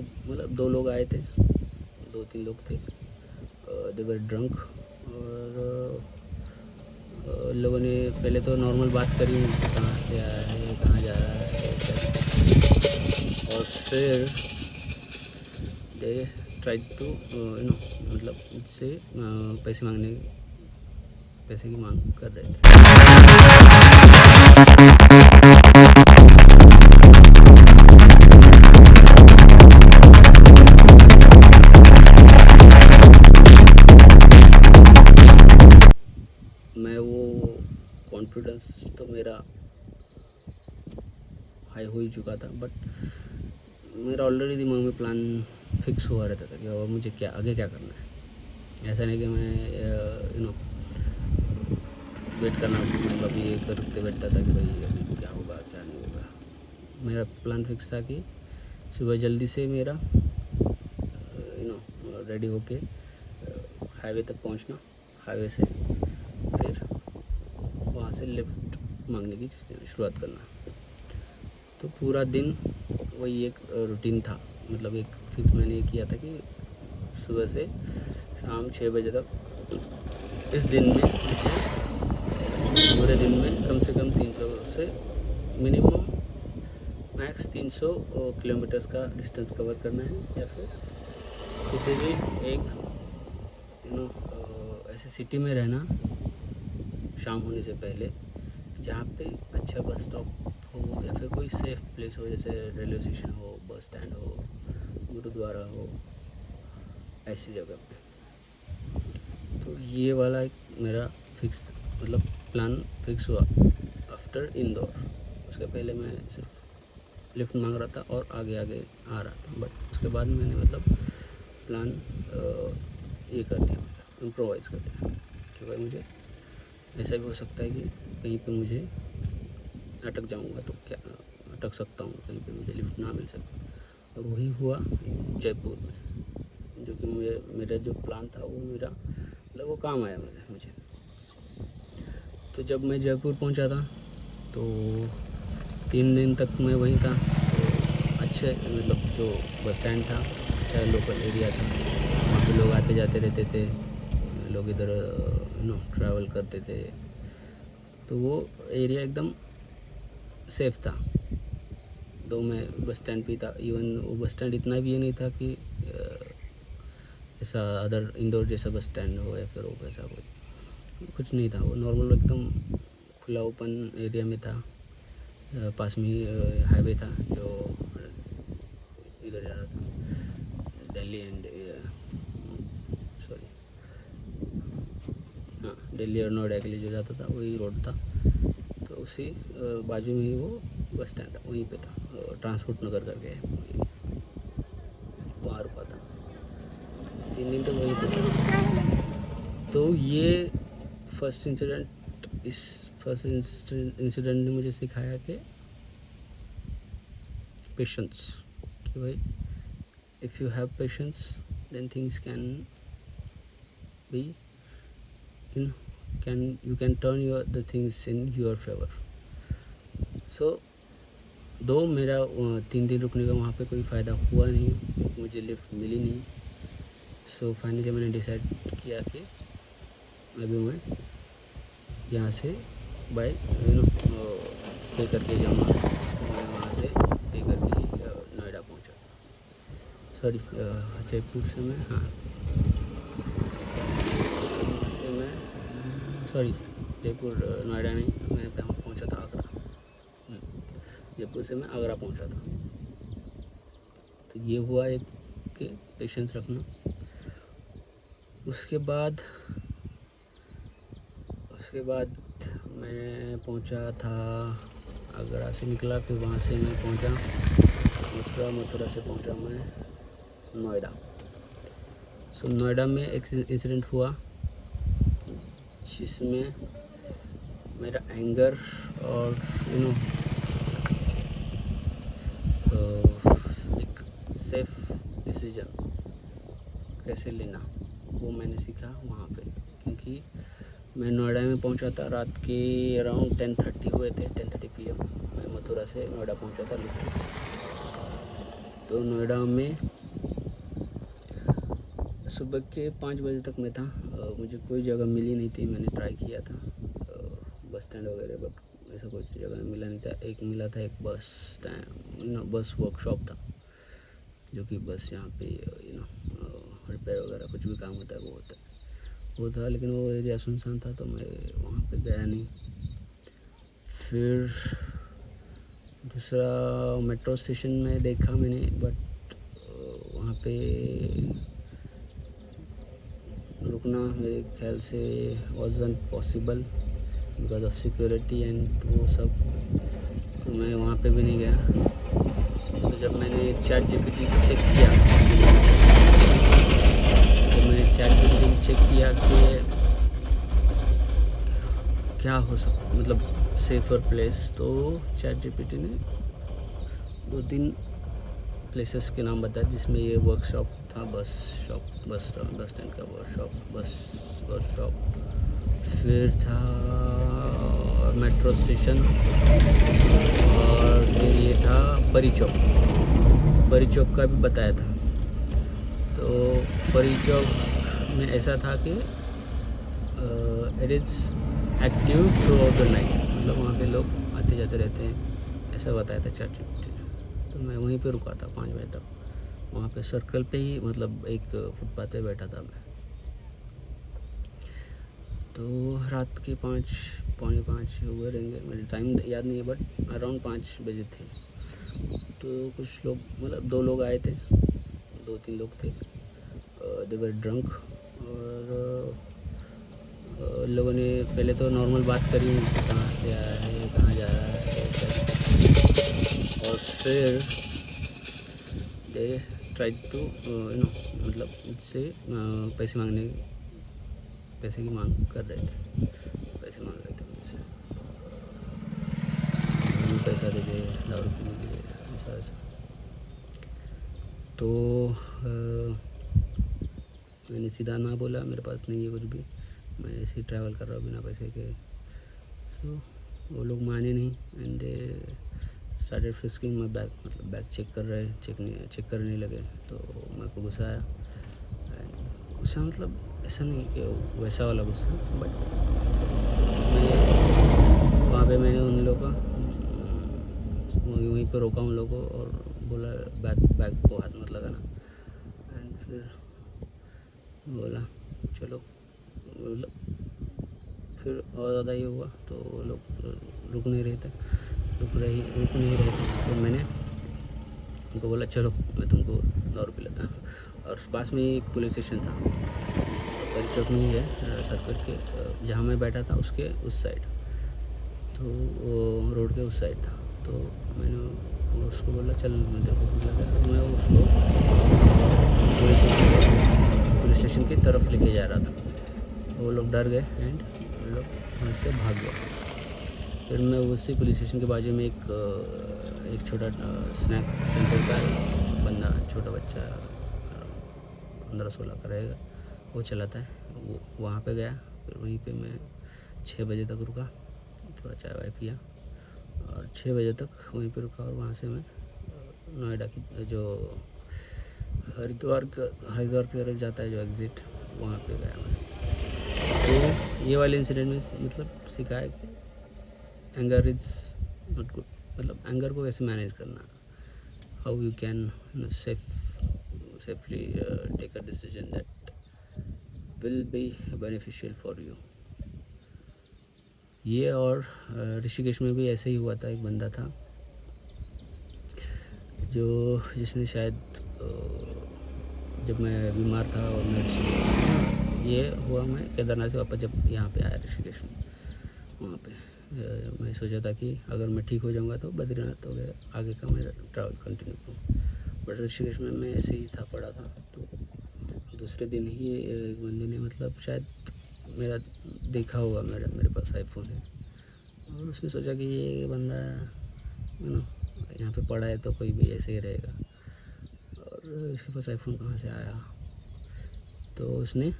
मतलब 2 लोग आए थे, 2-3 लोग थे। दे वर ड्रंक और लोगों ने पहले तो नॉर्मल बात करी, कहाँ से आया है, कहाँ जा रहा है, और फिर दे ट्राइड टू मतलब मुझसे पैसे की मांग कर रहे थे। मैं वो कॉन्फिडेंस तो मेरा हाई हो ही चुका था, बट मेरा ऑलरेडी दिमाग में प्लान फिक्स हुआ रहता था कि और मुझे क्या आगे क्या करना है। ऐसा नहीं कि मैं वेट करना, मतलब ये करते बैठता था कि भाई अभी क्या होगा क्या नहीं होगा। मेरा प्लान फिक्स था कि सुबह जल्दी से मेरा रेडी होके हाईवे तक पहुंचना, हाईवे से फिर वहाँ से लिफ्ट मांगने की शुरुआत करना। तो पूरा दिन वही एक रूटीन था, मतलब एक फिक्स मैंने ये किया था कि सुबह से शाम 6 बजे तक इस दिन में मुझे पूरे दिन में कम से कम 300 से मिनिमम मैक्स 300 किलोमीटर्स का डिस्टेंस कवर करना है, या फिर किसी भी एक ऐसे सिटी में रहना शाम होने से पहले, जहाँ पे अच्छा बस स्टॉप हो या फिर कोई सेफ प्लेस हो, जैसे रेलवे स्टेशन हो, बस स्टैंड हो, गुरुद्वारा हो, ऐसी जगह पे। तो ये वाला एक मेरा फिक्स, मतलब प्लान फिक्स हुआ आफ्टर इंदौर। उसके पहले मैं सिर्फ लिफ्ट मांग रहा था और आगे आगे आ रहा था, बट उसके बाद मैंने मतलब प्लान ये कर दिया, मतलब इम्प्रोवाइज़ कर दिया कि भाई मुझे ऐसा भी हो सकता है कि कहीं पे मुझे अटक जाऊंगा, तो क्या अटक सकता हूँ, कहीं पे मुझे लिफ्ट ना मिल सके। और वही हुआ जयपुर में, जो कि मेरा जो प्लान था वो मेरा मतलब वो काम आया मुझे। तो जब मैं जयपुर पहुंचा था तो 3 दिन तक मैं वहीं था। तो अच्छे, मतलब जो बस स्टैंड था, अच्छा लोकल एरिया था, वहाँ पे लोग आते जाते रहते थे, लोग इधर ट्रैवल करते थे। तो वो एरिया एकदम सेफ था। तो मैं बस स्टैंड पे था, इवन वो बस स्टैंड इतना भी ये नहीं था कि ऐसा अदर इंदौर जैसा बस स्टैंड हो या फिर वो वैसा कुछ नहीं था। वो नॉर्मल एकदम खुला ओपन एरिया में था। पास में ही हाईवे था जो इधर जा रहा था, दिल्ली एंड सॉरी हाँ, दिल्ली और नोएडा के लिए जो जाता था वही रोड था। तो उसी बाजू में ही वो बस स्टैंड था, वहीं पे था, ट्रांसपोर्ट नगर करके वहाँ रुका था। 3 दिन तक वहीं पे था। तो ये फर्स्ट इंसिडेंट ने मुझे सिखाया कि पेशेंस, कि भाई if you have patience then things can be in you can turn the things in your favor. So दो मेरा 3 दिन रुकने का वहाँ पे कोई फ़ायदा हुआ नहीं, मुझे लिफ्ट मिली नहीं। सो फाइनली मैंने डिसाइड किया कि अभी मैं यहाँ से बाय पे करके जाऊँगा। मैं वहाँ से पे करके नोएडा पहुँचा, सॉरी जयपुर से मैं, हाँ वहाँ से मैं, सॉरी जयपुर नोएडा नहीं, मैं पहुँचा था आगरा। जयपुर से मैं आगरा पहुँचा था। तो ये हुआ एक कि पेशेंस रखना। उसके बाद मैं पहुंचा था, आगरा से निकला, फिर वहाँ से मैं पहुंचा मथुरा से पहुंचा मैं नोएडा। सो नोएडा में एक इंसिडेंट हुआ जिसमें मेरा एंगर और एक सेफ डिसीजन कैसे लेना वो मैंने सीखा वहाँ पे, क्योंकि मैं नोएडा में पहुंचा था रात के अराउंड 10:30 हुए थे, 10:30 PM। मैं मथुरा से नोएडा पहुंचा था लिफ्ट। तो नोएडा में सुबह के 5 बजे तक मैं था। मुझे कोई जगह मिली नहीं थी। मैंने ट्राई किया था बस स्टैंड वगैरह, बट ऐसा कोई जगह मिला नहीं था। एक मिला था, एक बस स्टैंड बस वर्कशॉप था, जो कि बस यहाँ पे रिपेयर वगैरह कुछ भी काम होता है वो होता है, वो था। लेकिन वो एरिया सुनसान था तो मैं वहाँ पे गया नहीं। फिर दूसरा मेट्रो स्टेशन में देखा मैंने, बट वहाँ पे रुकना मेरे ख्याल से wasn't possible because of security and वो सब, तो मैं वहाँ पे भी नहीं गया। तो जब मैंने ChatGPT चेक किया, कि क्या हो सकता, मतलब सेफर प्लेस, तो ChatGPT ने 2-3 प्लेसेस के नाम बताया जिसमें ये वर्कशॉप था, बस स्टैंड का वर्कशॉप, फिर था मेट्रो स्टेशन, और फिर ये था परी चौक का भी बताया था। तो परी चौक में ऐसा था कि it is active through out the night, मतलब वहाँ पे लोग आते जाते रहते हैं, ऐसा बताया था ChatGPT ने। तो मैं वहीं पे रुका था 5 बजे तक, वहाँ पे सर्कल पे ही, मतलब एक फुटपाथ पे बैठा था मैं। तो रात के 5-5:45 हुए रहेंगे, मुझे टाइम याद नहीं है, बट अराउंड 5 बजे थे। तो कुछ लोग, मतलब 2 लोग आए थे, 2-3 लोग थे, दे वर ड्रंक, और लोगों ने पहले तो नॉर्मल बात करी, कहाँ से आया है, कहाँ जा रहा है, और फिर दे ट्राई टू मतलब मुझसे पैसे की मांग कर रहे थे, पैसे मांग रहे थे मुझसे, पैसा दे दे, दारू पीने के लिए, ऐसा। तो मैंने सीधा ना बोला, मेरे पास नहीं है कुछ भी, मैं ऐसे ही ट्रैवल कर रहा हूँ बिना पैसे के। तो वो लोग माने नहीं, एंड स्टार्टेड फिस्किंग माई बैग, मतलब बैग चेक करने लगे। तो मेरे को गुस्सा आया, गुस्सा मतलब ऐसा नहीं कि वैसा वाला गुस्सा, बट वहाँ पे मैंने उन लोगों का वहीं पे रोका उन लोगों को, और बोला बैग को हाथ मत लगाना। एंड फिर बोला चलो, मतलब फिर और ज़्यादा ये हुआ, तो वो लोग रुक नहीं रहे थे, तो मैंने उनको बोला चलो मैं तुमको दारू पिलाता हूँ। और पास में ही एक पुलिस स्टेशन था, परी चौक में ही है, सर्कल के जहाँ मैं बैठा था उसके उस साइड, तो वो रोड के उस साइड था। तो मैंने उसको बोला चल मैं तेरे को लगा, तो मैं उसको पुलिस स्टेशन की तरफ लेके जा रहा था। वो लोग डर गए एंड वो लोग वहाँ से भाग गए। फिर मैं उसी पुलिस स्टेशन के बाजू में एक छोटा स्नैक सेंटर का बंदा, छोटा बच्चा 15-16 का रहेगा, वो चलाता है, वो वहाँ पे गया। फिर वहीं पे मैं 6 बजे तक रुका, थोड़ा चाय वाय पिया, और 6 बजे तक वहीं पे रुका, और वहाँ से मैं नोएडा की जो हरिद्वार की तरफ जाता है जो एग्ज़िट, वहाँ पे गया मैं। तो ये वाले इंसिडेंट में मतलब सीखा है कि एंगर इज़ नॉट गुड, मतलब एंगर को कैसे मैनेज करना, how you can safely take a decision that will be beneficial for you. ये और ऋषिकेश में भी ऐसे ही हुआ था। एक बंदा था जिसने शायद जब मैं बीमार था और ये हुआ, मैं केदारनाथ से वापस जब यहाँ पे आया ऋषिकेश में, वहाँ पे मैं सोचा था कि अगर मैं ठीक हो जाऊँगा तो बद्रीनाथ वगैरह आगे का मेरा ट्रैवल कंटिन्यू करूँ, बट ऋषिकेश में मैं ऐसे ही पड़ा था। तो दूसरे दिन ही एक बंदे ने, मतलब शायद मेरा देखा होगा, मेरे पास आईफोन है, और उसने सोचा कि ये बंदा यहाँ पे पड़ा है तो कोई भी ऐसे ही रहेगा, और इसके पास आईफोन कहाँ से आया। तो उसने